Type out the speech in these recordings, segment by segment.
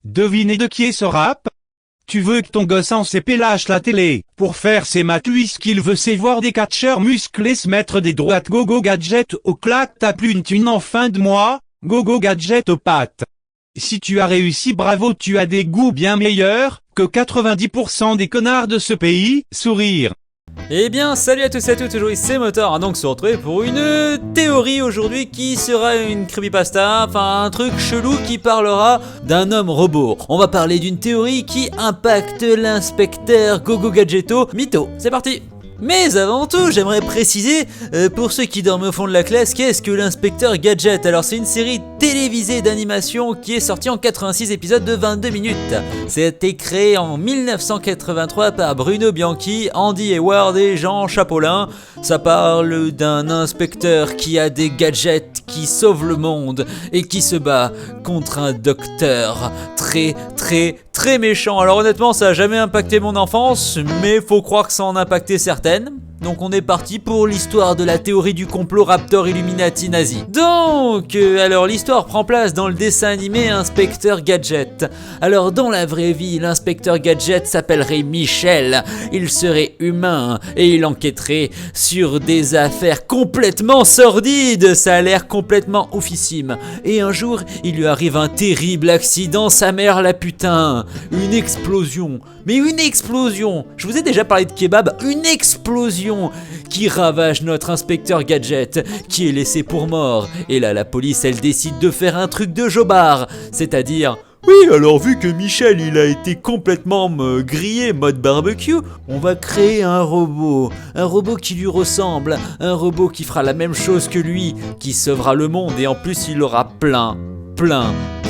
Devinez de qui est ce rap? Tu veux que ton gosse en CP lâche la télé pour faire ses maths puisqu'il veut c'est voir des catcheurs musclés se mettre des droites gogo gadget au claque t'as plus une thune en fin de mois, gogo gadget aux pattes. Si tu as réussi bravo tu as des goûts bien meilleurs que 90% des connards de ce pays, sourire. Eh bien, salut à tous et à toutes, aujourd'hui c'est Motor, donc se retrouver pour une théorie aujourd'hui qui sera une creepypasta, enfin un truc chelou qui parlera d'un homme robot. On va parler d'une théorie qui impacte l'inspecteur Gogo Gadgetto Mytho. C'est parti! Mais avant tout, j'aimerais préciser, pour ceux qui dorment au fond de la classe, qu'est-ce que l'inspecteur Gadget? Alors c'est une série télévisée d'animation qui est sortie en 86 épisodes de 22 minutes. C'était créé en 1983 par Bruno Bianchi, Andy Hayward et Jean Chapolin. Ça parle d'un inspecteur qui a des gadgets qui sauvent le monde et qui se bat contre un docteur très méchant. Alors honnêtement, ça a jamais impacté mon enfance, mais faut croire que ça en a impacté certaines. Donc on est parti pour l'histoire de la théorie du complot Raptor Illuminati nazi. Donc, alors l'histoire prend place dans le dessin animé Inspecteur Gadget. Alors dans la vraie vie, l'inspecteur Gadget s'appellerait Michel. Il serait humain et il enquêterait sur des affaires complètement sordides. Ça a l'air complètement oufissime. Et un jour, il lui arrive un terrible accident, sa mère la putain. Une explosion. Mais une explosion. Je vous ai déjà parlé de kebab. Une explosion qui ravage notre inspecteur Gadget, qui est laissé pour mort. Et là, la police, elle décide de faire un truc de jobard, c'est-à-dire... Oui, alors vu que Michel, il a été complètement grillé mode barbecue, on va créer un robot qui lui ressemble, un robot qui fera la même chose que lui, qui sauvera le monde, et en plus, il aura plein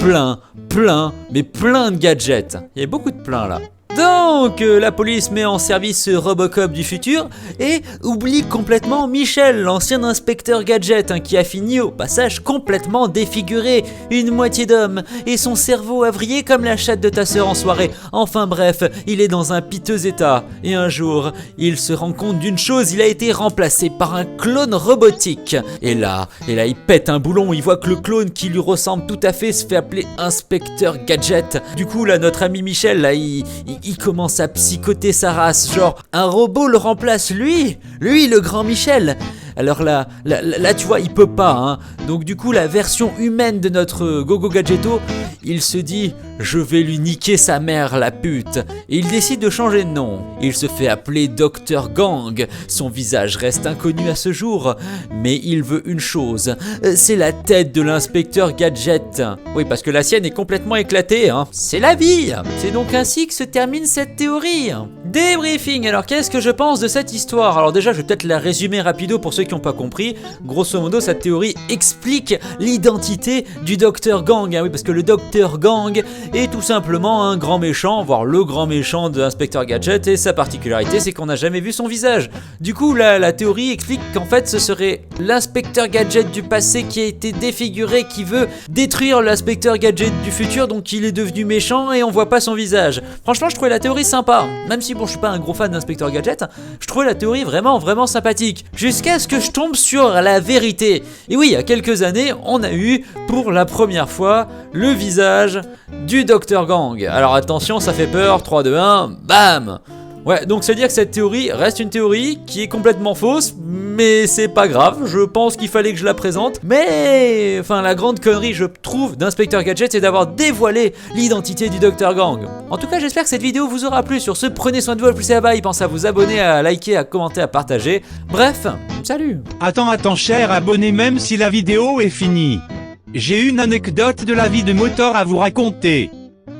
de gadgets. Il y a beaucoup de plein là. Donc, la police met en service Robocop du futur et oublie complètement Michel, l'ancien inspecteur Gadget, qui a fini au passage complètement défiguré, une moitié d'homme, et son cerveau a vrillé comme la chatte de ta sœur en soirée. Enfin bref, il est dans un piteux état. Et un jour, il se rend compte d'une chose, il a été remplacé par un clone robotique. Et là, il pète un boulon, il voit que le clone qui lui ressemble tout à fait se fait appeler Inspecteur Gadget. Du coup, là, notre ami Michel, là, il commence à psychoter sa race, genre un robot le remplace lui le grand Michel. Alors là tu vois, il peut pas, hein. Donc du coup, la version humaine de notre Gogo Gadgetto, il se dit, je vais lui niquer sa mère, la pute. Et il décide de changer de nom. Il se fait appeler Dr Gang. Son visage reste inconnu à ce jour, mais il veut une chose, c'est la tête de l'inspecteur Gadget. Oui, parce que la sienne est complètement éclatée, hein. C'est la vie. C'est donc ainsi que se termine cette théorie. Débriefing. Alors qu'est-ce que je pense de cette histoire? Alors déjà, je vais peut-être la résumer rapido pour ceux qui n'ont pas compris. Grosso modo, cette théorie explique l'identité du Dr Gang. Ah oui, parce que le Dr Gang est tout simplement un grand méchant, voire le grand méchant de Inspecteur Gadget, et sa particularité, c'est qu'on n'a jamais vu son visage. Du coup, la théorie explique qu'en fait, ce serait l'inspecteur Gadget du passé qui a été défiguré, qui veut détruire l'inspecteur Gadget du futur, donc il est devenu méchant et on voit pas son visage. Franchement, je trouvais la théorie sympa, même si bon, je suis pas un gros fan d'Inspecteur Gadget, je trouvais la théorie vraiment sympathique, jusqu'à ce que je tombe sur la vérité. Et oui, il y a quelques années, on a eu pour la première fois le visage du Dr Gang. Alors attention, ça fait peur, 3, 2, 1, bam! Ouais, donc c'est à dire que cette théorie reste une théorie qui est complètement fausse, mais c'est pas grave, je pense qu'il fallait que je la présente. Mais, enfin, la grande connerie, je trouve, d'Inspecteur Gadget, c'est d'avoir dévoilé l'identité du Dr Gang. En tout cas, j'espère que cette vidéo vous aura plu. Sur ce, prenez soin de vous, plus et à bas, pensez à vous abonner, à liker, à commenter, à partager. Bref, salut! Attends, cher abonné, même si la vidéo est finie. J'ai une anecdote de la vie de Motor à vous raconter.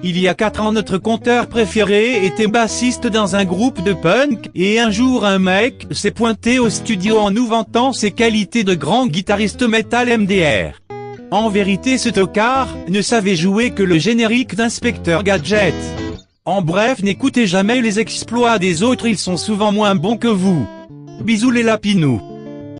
Il y a 4 ans, notre conteur préféré était bassiste dans un groupe de punk, et un jour un mec s'est pointé au studio en nous vantant ses qualités de grand guitariste metal MDR. En vérité, ce tocard ne savait jouer que le générique d'Inspecteur Gadget. En bref, n'écoutez jamais les exploits des autres, ils sont souvent moins bons que vous. Bisous les lapinous.